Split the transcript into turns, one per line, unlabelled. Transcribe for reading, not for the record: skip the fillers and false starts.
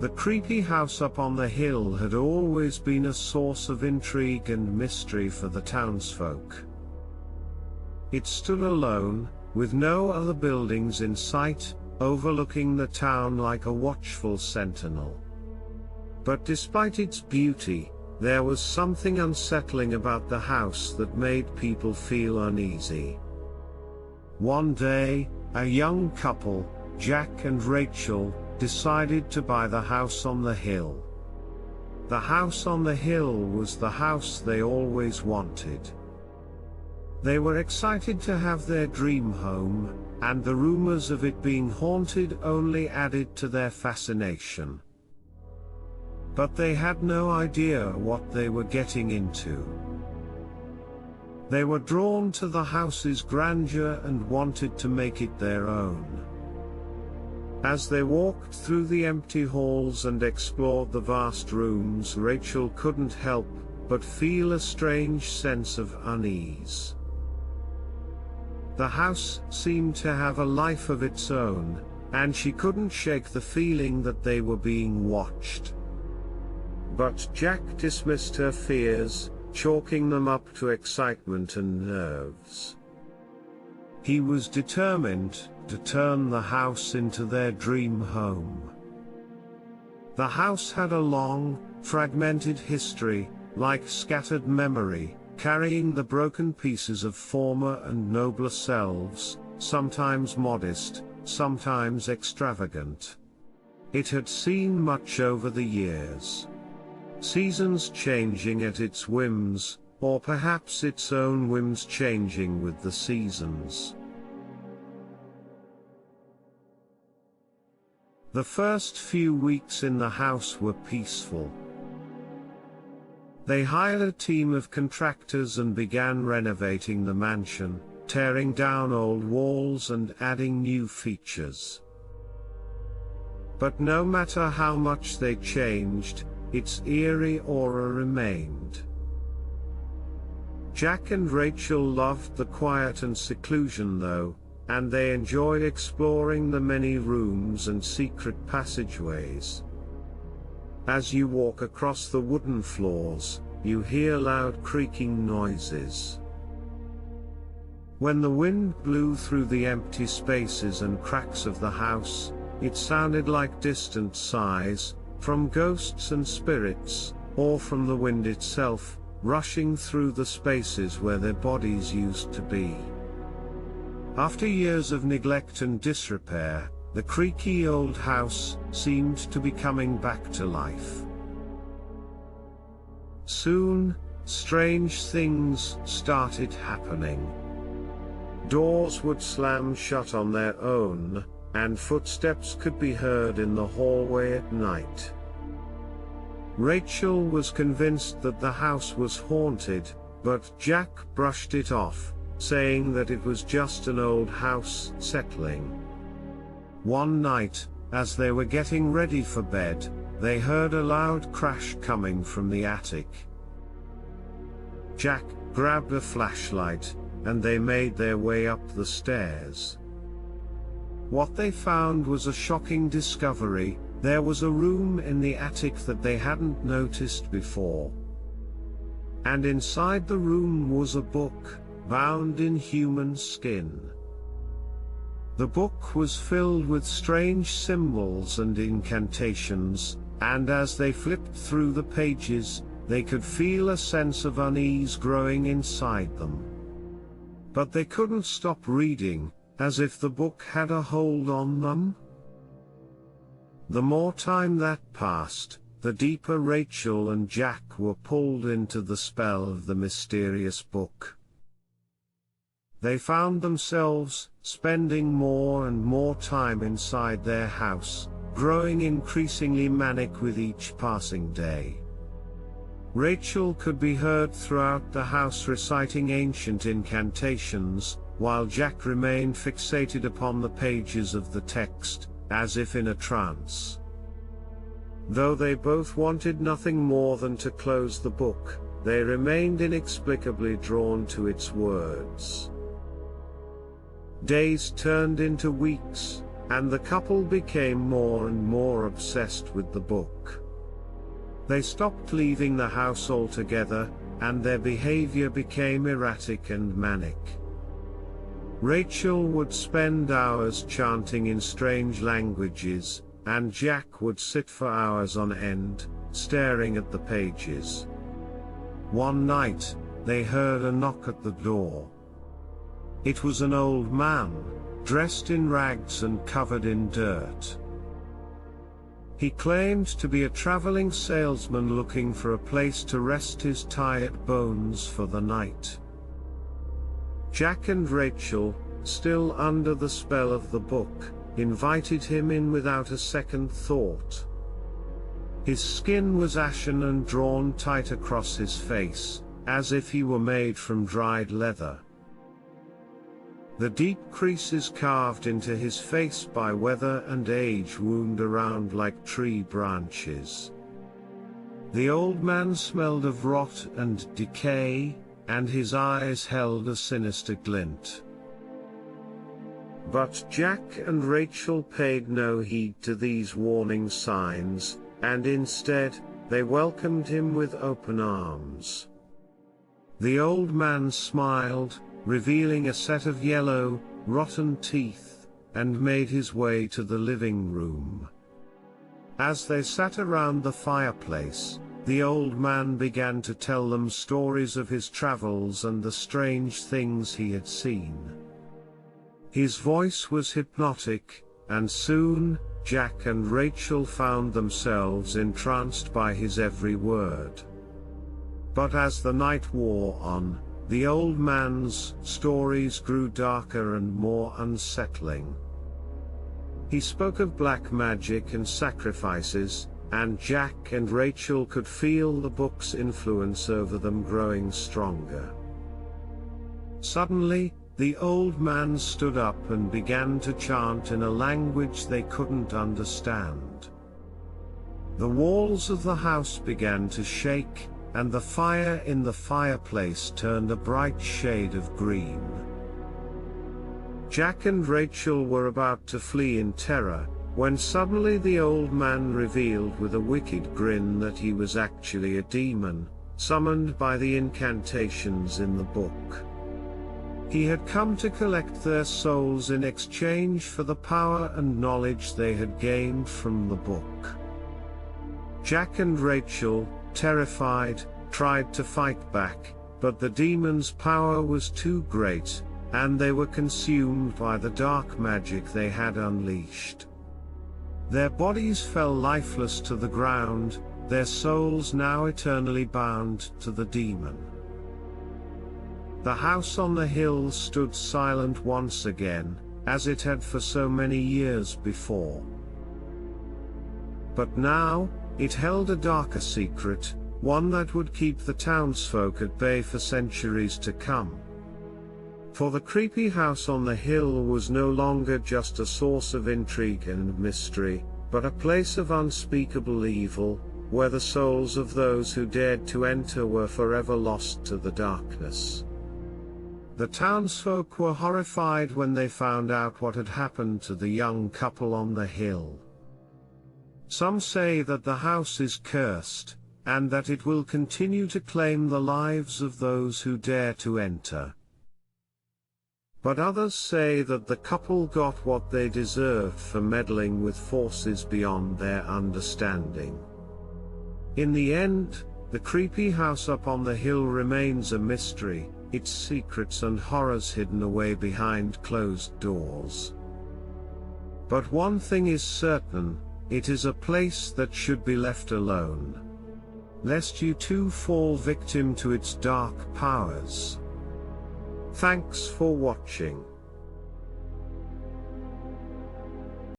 The creepy house up on the hill had always been a source of intrigue and mystery for the townsfolk. It stood alone, with no other buildings in sight, overlooking the town like a watchful sentinel. But despite its beauty, there was something unsettling about the house that made people feel uneasy. One day, a young couple, Jack and Rachel, decided to buy the house on the hill. The house on the hill was the house they always wanted. They were excited to have their dream home, and the rumors of it being haunted only added to their fascination. But they had no idea what they were getting into. They were drawn to the house's grandeur and wanted to make it their own. As they walked through the empty halls and explored the vast rooms, Rachel couldn't help but feel a strange sense of unease. The house seemed to have a life of its own, and she couldn't shake the feeling that they were being watched. But Jack dismissed her fears, chalking them up to excitement and nerves. He was determined to turn the house into their dream home. The house had a long, fragmented history, like scattered memory, carrying the broken pieces of former and nobler selves, sometimes modest, sometimes extravagant. It had seen much over the years. Seasons changing at its whims, or perhaps its own whims changing with the seasons. The first few weeks in the house were peaceful. They hired a team of contractors and began renovating the mansion, tearing down old walls and adding new features. But no matter how much they changed, its eerie aura remained. Jack and Rachel loved the quiet and seclusion though, and they enjoyed exploring the many rooms and secret passageways. As you walk across the wooden floors, you hear loud creaking noises. When the wind blew through the empty spaces and cracks of the house, it sounded like distant sighs, from ghosts and spirits, or from the wind itself, rushing through the spaces where their bodies used to be. After years of neglect and disrepair, the creaky old house seemed to be coming back to life. Soon, strange things started happening. Doors would slam shut on their own, and footsteps could be heard in the hallway at night. Rachel was convinced that the house was haunted, but Jack brushed it off, saying that it was just an old house settling. One night, as they were getting ready for bed, they heard a loud crash coming from the attic. Jack grabbed a flashlight, and they made their way up the stairs. What they found was a shocking discovery. There was a room in the attic that they hadn't noticed before. And inside the room was a book, bound in human skin. The book was filled with strange symbols and incantations, and as they flipped through the pages, they could feel a sense of unease growing inside them. But they couldn't stop reading, as if the book had a hold on them. The more time that passed, the deeper Rachel and Jack were pulled into the spell of the mysterious book. They found themselves spending more and more time inside their house, growing increasingly manic with each passing day. Rachel could be heard throughout the house reciting ancient incantations, while Jack remained fixated upon the pages of the text, as if in a trance. Though they both wanted nothing more than to close the book, they remained inexplicably drawn to its words. Days turned into weeks, and the couple became more and more obsessed with the book. They stopped leaving the house altogether, and their behavior became erratic and manic. Rachel would spend hours chanting in strange languages, and Jack would sit for hours on end, staring at the pages. One night, they heard a knock at the door. It was an old man, dressed in rags and covered in dirt. He claimed to be a traveling salesman looking for a place to rest his tired bones for the night. Jack and Rachel, still under the spell of the book, invited him in without a second thought. His skin was ashen and drawn tight across his face, as if he were made from dried leather. The deep creases carved into his face by weather and age wound around like tree branches. The old man smelled of rot and decay, and his eyes held a sinister glint. But Jack and Rachel paid no heed to these warning signs, and instead, they welcomed him with open arms. The old man smiled, revealing a set of yellow, rotten teeth, and made his way to the living room. As they sat around the fireplace, the old man began to tell them stories of his travels and the strange things he had seen. His voice was hypnotic, and soon, Jack and Rachel found themselves entranced by his every word. But as the night wore on, the old man's stories grew darker and more unsettling. He spoke of black magic and sacrifices, and Jack and Rachel could feel the book's influence over them growing stronger. Suddenly, the old man stood up and began to chant in a language they couldn't understand. The walls of the house began to shake, and the fire in the fireplace turned a bright shade of green. Jack and Rachel were about to flee in terror, when suddenly the old man revealed with a wicked grin that he was actually a demon, summoned by the incantations in the book. He had come to collect their souls in exchange for the power and knowledge they had gained from the book. Jack and Rachel, terrified, tried to fight back, but the demon's power was too great, and they were consumed by the dark magic they had unleashed. Their bodies fell lifeless to the ground, their souls now eternally bound to the demon. The house on the hill stood silent once again, as it had for so many years before. But now, it held a darker secret, one that would keep the townsfolk at bay for centuries to come. For the creepy house on the hill was no longer just a source of intrigue and mystery, but a place of unspeakable evil, where the souls of those who dared to enter were forever lost to the darkness. The townsfolk were horrified when they found out what had happened to the young couple on the hill. Some say that the house is cursed, and that it will continue to claim the lives of those who dare to enter. But others say that the couple got what they deserved for meddling with forces beyond their understanding. In the end, the creepy house up on the hill remains a mystery, its secrets and horrors hidden away behind closed doors. But one thing is certain, it is a place that should be left alone, lest you too fall victim to its dark powers. Thanks for watching.